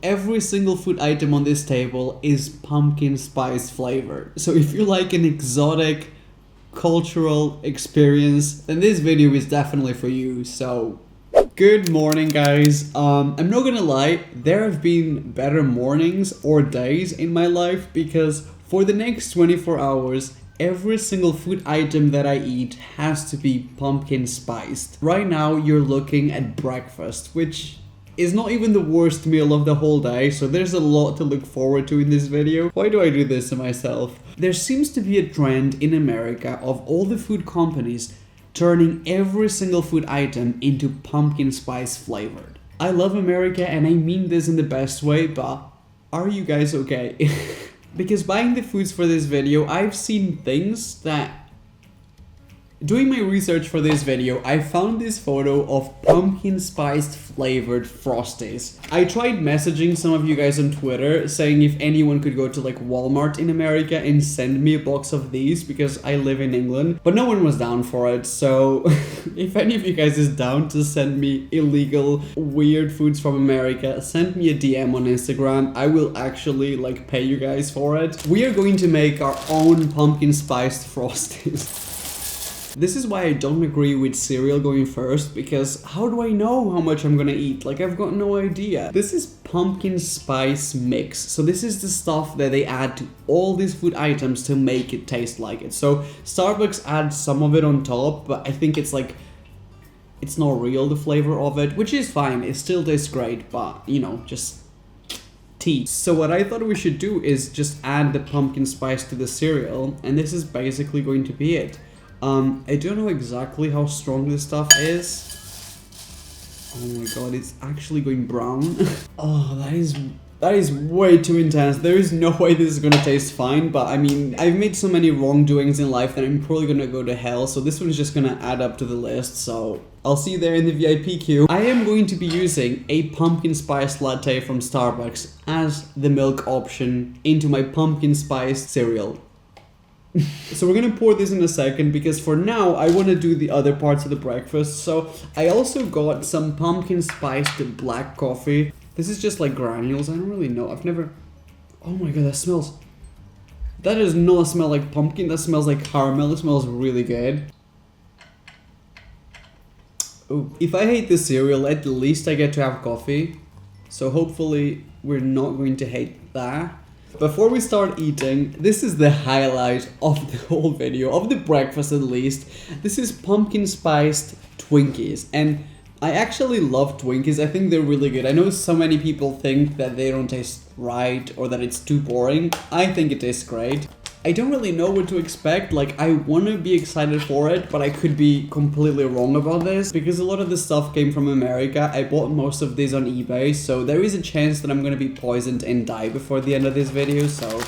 every single food item on this table is pumpkin spice flavored. So if you like an exotic cultural experience, then this video is definitely for you. So good morning, guys. I'm not gonna lie, there have been better mornings or days in my life, because for the next 24 hours every single food item that I eat has to be pumpkin spiced. Right now you're looking at breakfast, which is not even the worst meal of the whole day, so there's a lot to look forward to in this video. Why do I do this to myself? There seems to be a trend in America of all the food companies turning every single food item into pumpkin spice flavored. I love America and I mean this in the best way, but are you guys okay? Because buying the foods for this video, I've seen things that... Doing my research for this video, I found this photo of pumpkin spiced flavored Frosties. I tried messaging some of you guys on Twitter saying if anyone could go to like Walmart in America and send me a box of these because I live in England, but no one was down for it. So if any of you guys is down to send me illegal weird foods from America, send me a DM on Instagram. I will actually like pay you guys for it. We are going to make our own pumpkin spiced Frosties. This is why I don't agree with cereal going first, because how do I know how much I'm gonna eat? Like, I've got no idea. This is pumpkin spice mix. So this is the stuff that they add to all these food items to make it taste like it. So Starbucks adds some of it on top, but I think it's like, it's not real, the flavor of it, which is fine. It still tastes great, but you know, just tea. So what I thought we should do is just add the pumpkin spice to the cereal, and this is basically going to be it. I don't know exactly how strong this stuff is. Oh my god, it's actually going brown. Oh, that is way too intense. There is no way this is gonna taste fine, but I mean, I've made so many wrongdoings in life that I'm probably gonna go to hell, so this one's just gonna add up to the list, so I'll see you there in the VIP queue. I am going to be using a pumpkin spice latte from Starbucks as the milk option into my pumpkin spice cereal. So we're gonna pour this in a second, because for now I want to do the other parts of the breakfast. So I also got some pumpkin spiced black coffee. This is just like granules. I don't really know. I've never... Oh my god, that smells... That does not smell like pumpkin. That smells like caramel. It smells really good. Oh, if I hate the cereal, at least I get to have coffee. So hopefully we're not going to hate that. Before we start eating, this is the highlight of the whole video, of the breakfast at least. This is pumpkin spiced Twinkies, and I actually love Twinkies. I think they're really good. I know so many people think that they don't taste right or that it's too boring. I think it tastes great. I don't really know what to expect. Like, I want to be excited for it, but I could be completely wrong about this, because a lot of the stuff came from America. I bought most of these on eBay, so there is a chance that I'm going to be poisoned and die before the end of this video, so...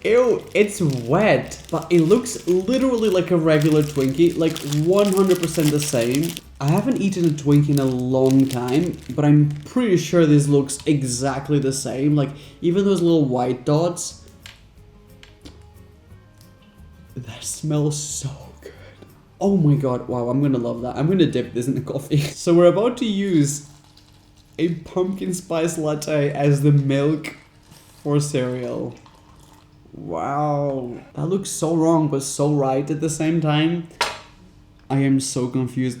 Ew, it's wet, but it looks literally like a regular Twinkie, like 100% the same. I haven't eaten a Twinkie in a long time, but I'm pretty sure this looks exactly the same. Like, even those little white dots... That smells so good. Oh my god, wow, I'm gonna love that. I'm gonna dip this in the coffee. So we're about to use a pumpkin spice latte as the milk for cereal. Wow. That looks so wrong, but so right at the same time. I am so confused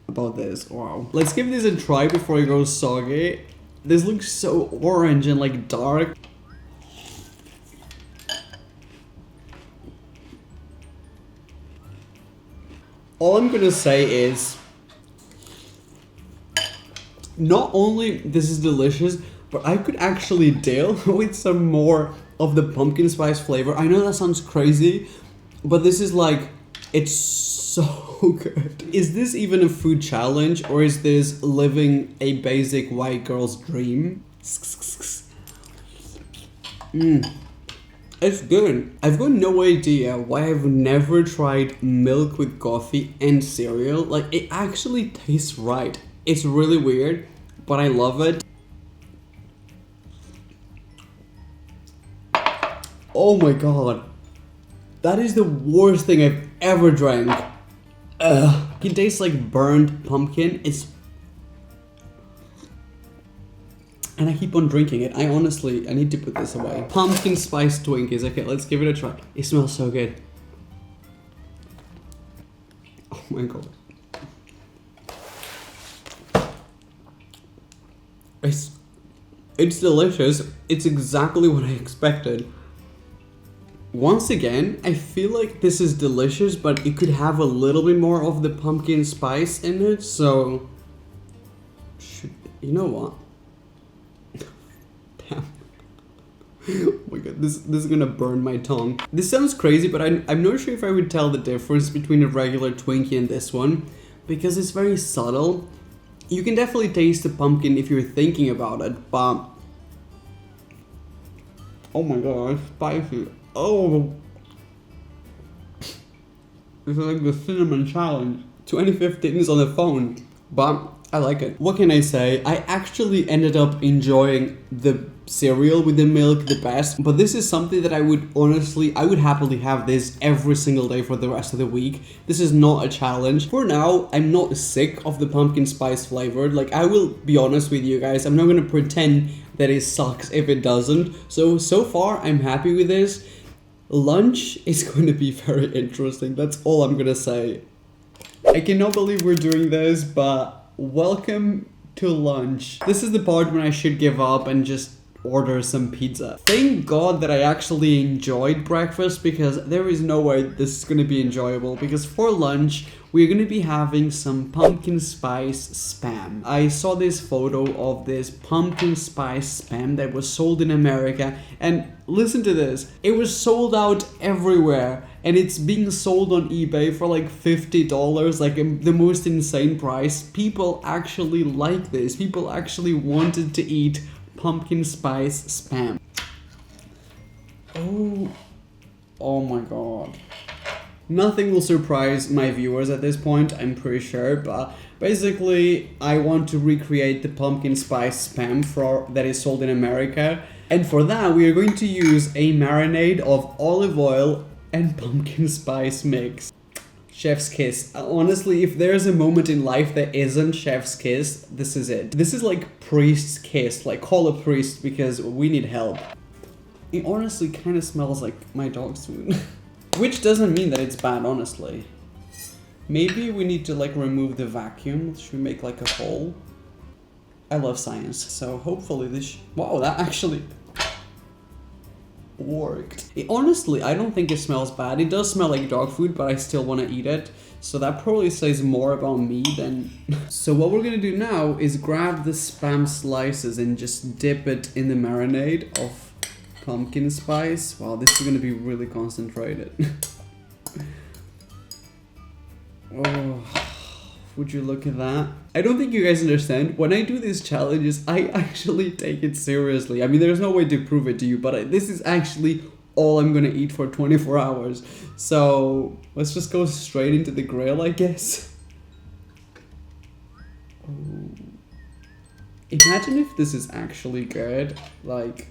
about this. Wow. Let's give this a try before it goes soggy. This looks so orange and like dark. All I'm gonna say is, not only this is delicious, but I could actually deal with some more of the pumpkin spice flavor. I know that sounds crazy, but this is like, it's so good. Is this even a food challenge, or is this living a basic white girl's dream? It's good. I've got no idea why I've never tried milk with coffee and cereal. Like, it actually tastes right. It's really weird, but I love it. Oh my god. That is the worst thing I've ever drank. Ugh. It tastes like burnt pumpkin. And I keep on drinking it. I need to put this away. Pumpkin spice Twinkies. Okay, let's give it a try. It smells so good. Oh my god. It's delicious. It's exactly what I expected. Once again, I feel like this is delicious, but it could have a little bit more of the pumpkin spice in it, so... You know what? Damn. Oh my god, this is gonna burn my tongue. This sounds crazy, but I'm not sure if I would tell the difference between a regular Twinkie and this one, because it's very subtle. You can definitely taste the pumpkin if you're thinking about it, but... Oh my god, it's spicy. Oh! It's like the cinnamon challenge. 2015 is on the phone, but I like it. What can I say? I actually ended up enjoying the cereal with the milk the best, but this is something that I would happily have this every single day for the rest of the week. This is not a challenge. For now, I'm not sick of the pumpkin spice flavored. Like, I will be honest with you guys, I'm not gonna pretend that it sucks if it doesn't. So far, I'm happy with this. Lunch is going to be very interesting. That's all I'm gonna say. I cannot believe we're doing this, but welcome to lunch. This is the part when I should give up and just order some pizza. Thank God that I actually enjoyed breakfast, because there is no way this is gonna be enjoyable, because for lunch we're gonna be having some pumpkin spice spam. I saw this photo of this pumpkin spice spam that was sold in America, and listen to this, it was sold out everywhere, and it's being sold on eBay for like $50, like the most insane price. People actually like this. People actually wanted to eat pumpkin spice spam. Oh my god. Nothing will surprise my viewers at this point, I'm pretty sure, but basically I want to recreate the pumpkin spice spam that is sold in America, and for that we are going to use a marinade of olive oil and pumpkin spice mix. Chef's kiss. Honestly, if there's a moment in life that isn't chef's kiss, this is it. This is like priest's kiss. Like, call a priest because we need help. It honestly kind of smells like my dog's food. Which doesn't mean that it's bad, honestly. Maybe we need to like remove the vacuum. Should we make like a hole? I love science, so hopefully this... Wow, that actually worked. Honestly, I don't think it smells bad. It does smell like dog food, but I still want to eat it. So that probably says more about me than... So what we're gonna do now is grab the spam slices and just dip it in the marinade of pumpkin spice. Wow, this is gonna be really concentrated. Oh, would you look at that? I don't think you guys understand. When I do these challenges, I actually take it seriously. I mean, there's no way to prove it to you, but this is actually all I'm gonna eat for 24 hours. So let's just go straight into the grill, I guess. Oh. Imagine if this is actually good. Like,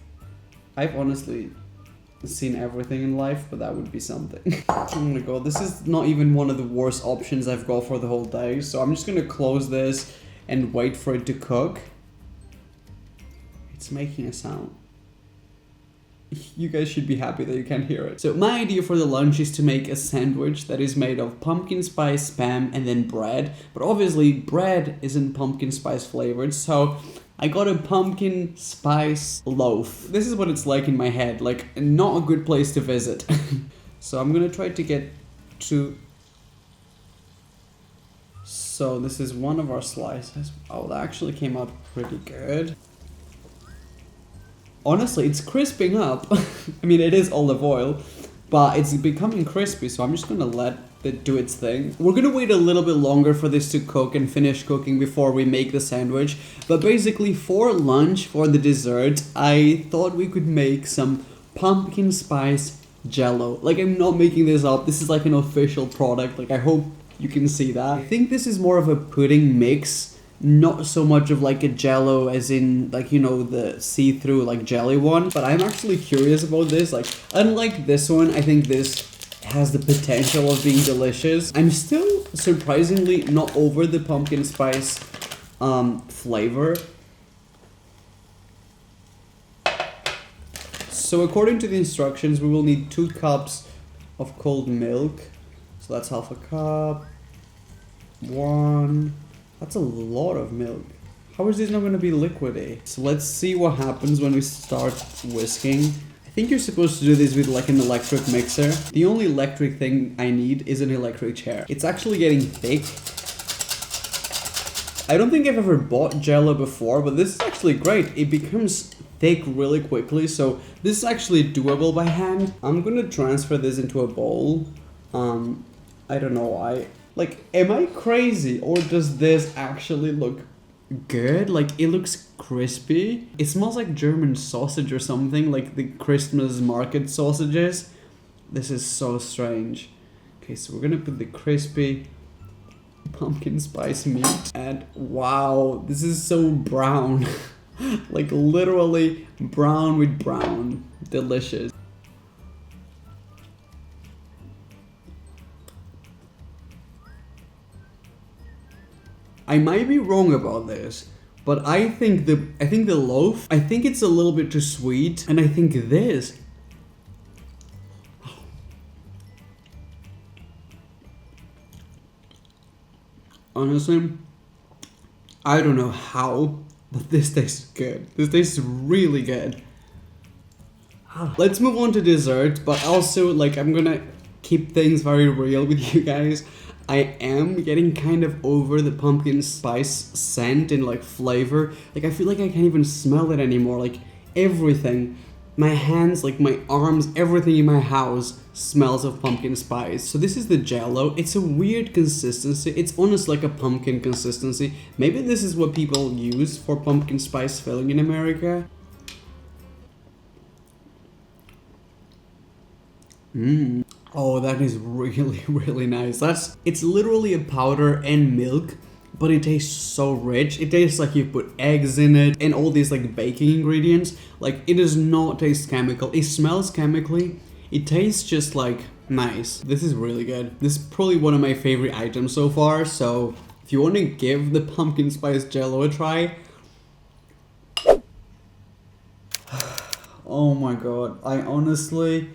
I've honestly seen everything in life, but that would be something. Oh my god, this is not even one of the worst options I've got for the whole day. So I'm just gonna close this and wait for it to cook. It's making a sound. You guys should be happy that you can hear it. So my idea for the lunch is to make a sandwich that is made of pumpkin spice spam and then bread. But obviously bread isn't pumpkin spice flavored, so I got a pumpkin spice loaf. This is what it's like in my head, like not a good place to visit. So I'm gonna try to get to... So this is one of our slices. Oh, that actually came out pretty good. Honestly, it's crisping up. I mean, it is olive oil, but it's becoming crispy, so I'm just gonna let it do its thing. We're gonna wait a little bit longer for this to cook and finish cooking before we make the sandwich. But basically, for lunch, for the dessert, I thought we could make some pumpkin spice jello. Like, I'm not making this up. This is like an official product. Like, I hope you can see that. I think this is more of a pudding mix, not so much of like a jello as in like, you know, the see-through like jelly one. But I'm actually curious about this. Like, unlike this one, I think this has the potential of being delicious. I'm still surprisingly not over the pumpkin spice flavor. So according to the instructions, we will need 2 cups of cold milk. So that's half a cup. 1. That's a lot of milk. How is this not going to be liquidy? So let's see what happens when we start whisking. I think you're supposed to do this with like an electric mixer. The only electric thing I need is an electric chair. It's actually getting thick. I don't think I've ever bought Jello before, but this is actually great. It becomes thick really quickly, so this is actually doable by hand. I'm gonna transfer this into a bowl. I don't know why. Like, am I crazy or does this actually look good? Like, it looks crispy. It smells like German sausage or something, like the Christmas market sausages. This is so strange. Okay, so we're gonna put the crispy pumpkin spice meat, and wow, this is so brown. Like literally brown with brown. Delicious. I might be wrong about this, but I think the loaf, I think it's a little bit too sweet, and I think this, honestly, I don't know how, but this tastes good. This tastes really good. Let's move on to dessert, but also, like, I'm gonna keep things very real with you guys. I am getting kind of over the pumpkin spice scent and like flavor. Like, I feel like I can't even smell it anymore. Like, everything, my hands, like my arms, everything in my house smells of pumpkin spice. So this is the Jello. It's a weird consistency. It's almost like a pumpkin consistency. Maybe this is what people use for pumpkin spice filling in America. Oh, that is really, really nice. It's literally a powder and milk, but it tastes so rich. It tastes like you put eggs in it and all these like baking ingredients. Like, it does not taste chemical. It smells chemically. It tastes just like nice. This is really good. This is probably one of my favorite items so far. So if you want to give the pumpkin spice Jello a try. Oh my god. I honestly,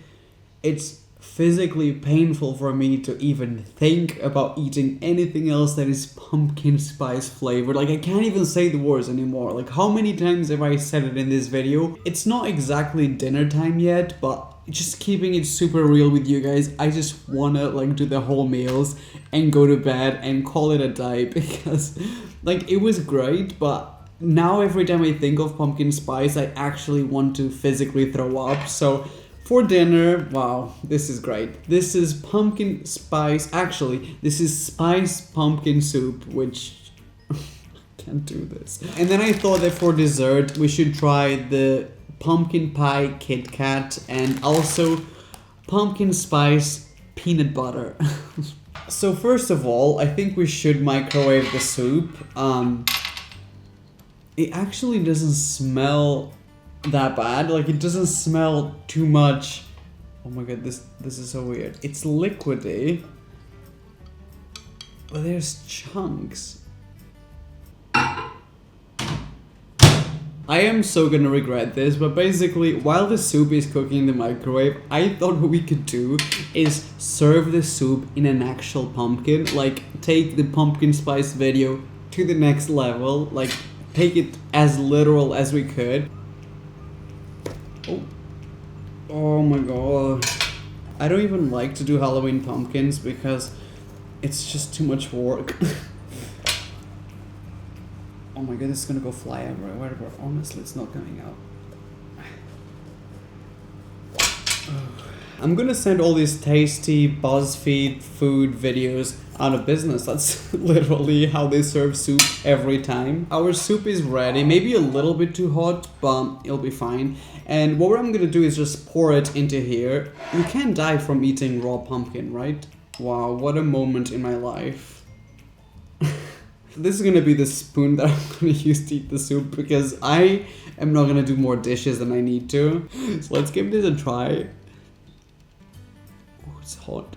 it's physically painful for me to even think about eating anything else that is pumpkin spice flavored. Like, I can't even say the words anymore. Like, how many times have I said it in this video? It's not exactly dinner time yet, but just keeping it super real with you guys, I just wanna like do the whole meals and go to bed and call it a day, because like, it was great, but now every time I think of pumpkin spice, I actually want to physically throw up. So for dinner, wow, this is great. This is pumpkin spice, actually, this is spice pumpkin soup, which, I can't do this. And then I thought that for dessert, we should try the pumpkin pie Kit Kat and also pumpkin spice peanut butter. So first of all, I think we should microwave the soup. It actually doesn't smell that bad. Like, it doesn't smell too much. Oh my god, this is so weird. It's liquidy, but there's chunks. I am so gonna regret this, but basically, while the soup is cooking in the microwave, I thought what we could do is serve the soup in an actual pumpkin. Like, take the pumpkin spice video to the next level. Like, take it as literal as we could. Oh my god. I don't even like to do Halloween pumpkins because it's just too much work. Oh my god, this is gonna go fly everywhere, but honestly, it's not coming out. I'm gonna send all these tasty BuzzFeed food videos out of business. That's literally how they serve soup every time. Our soup is ready, maybe a little bit too hot, but it'll be fine. And what I'm gonna do is just pour it into here. You can't die from eating raw pumpkin, right? Wow, what a moment in my life. This is gonna be the spoon that I'm gonna use to eat the soup, because I am not gonna do more dishes than I need to. So let's give this a try. Oh, it's hot.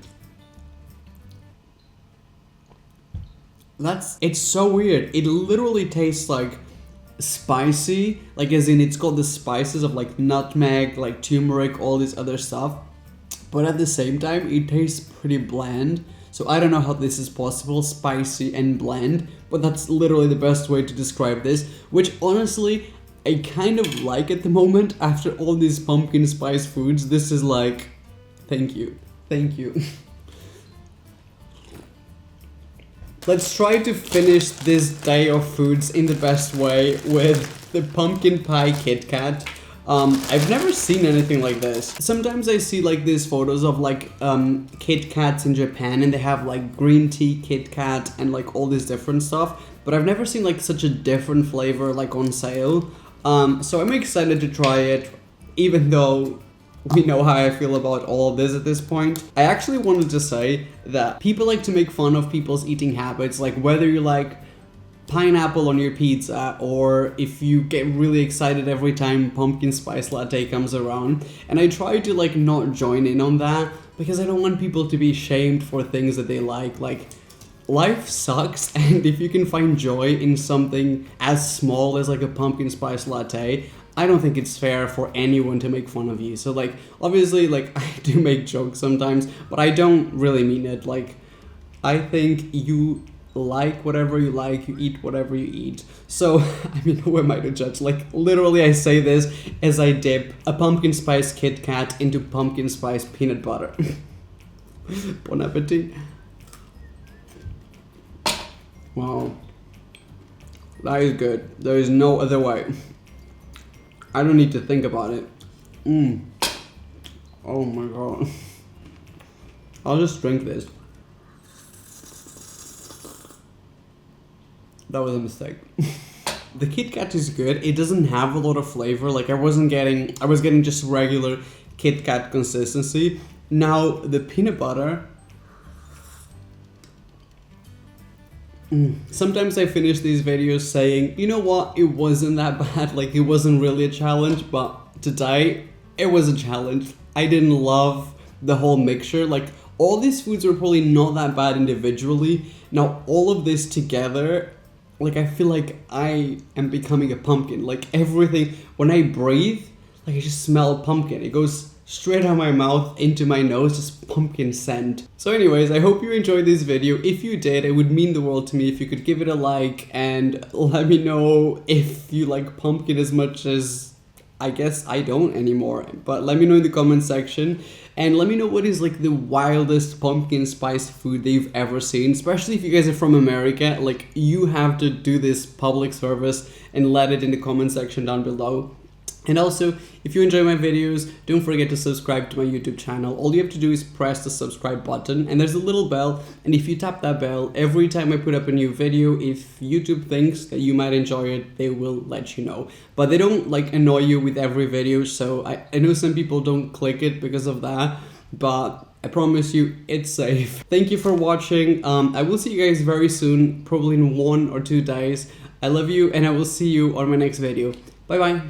It's so weird. It literally tastes like spicy, like as in it's got the spices of like nutmeg, like turmeric, all this other stuff, but at the same time it tastes pretty bland. So I don't know how this is possible, spicy and bland, but that's literally the best way to describe this, which honestly I kind of like at the moment. After all these pumpkin spice foods, this is like, thank you. Let's try to finish this day of foods in the best way with the pumpkin pie Kit Kat. I've never seen anything like this. Sometimes I see like these photos of like Kit Kats in Japan, and they have like green tea Kit Kat and like all this different stuff, but I've never seen like such a different flavor like on sale. So I'm excited to try it, even though we know how I feel about all of this at this point. I actually wanted to say that people like to make fun of people's eating habits, like whether you like pineapple on your pizza or if you get really excited every time pumpkin spice latte comes around. And I try to like not join in on that because I don't want people to be shamed for things that they like. Like, life sucks, and if you can find joy in something as small as like a pumpkin spice latte, I don't think it's fair for anyone to make fun of you. So like, obviously, like I do make jokes sometimes, but I don't really mean it. Like, I think you like whatever you like, you eat whatever you eat. So, I mean, who am I to judge? Like, literally I say this as I dip a pumpkin spice Kit Kat into pumpkin spice peanut butter. Bon appetit. Wow. That is good. There is no other way. I don't need to think about it. Oh my god. I'll just drink this. That was a mistake. The Kit Kat is good. It doesn't have a lot of flavor. Like I was getting just regular Kit Kat consistency. Now the peanut butter. Sometimes I finish these videos saying, you know what, it wasn't that bad, like it wasn't really a challenge, but today it was a challenge. I didn't love the whole mixture. Like, all these foods are probably not that bad individually. Now all of this together, like I feel like I am becoming a pumpkin. Like everything, when I breathe, like I just smell pumpkin. It goes straight out of my mouth into my nose, just pumpkin scent. So anyways, I hope you enjoyed this video. If you did, it would mean the world to me if you could give it a like and let me know if you like pumpkin as much as I guess I don't anymore. But let me know in the comment section, and let me know what is like the wildest pumpkin spice food that you've ever seen, especially if you guys are from America. Like, you have to do this public service and let it in the comment section down below. And also, if you enjoy my videos, don't forget to subscribe to my YouTube channel. All you have to do is press the subscribe button, and there's a little bell, and if you tap that bell, every time I put up a new video, if YouTube thinks that you might enjoy it, they will let you know. But they don't like annoy you with every video, so I know some people don't click it because of that, but I promise you, it's safe. Thank you for watching. I will see you guys very soon, probably in 1 or 2 days. I love you, and I will see you on my next video. Bye bye.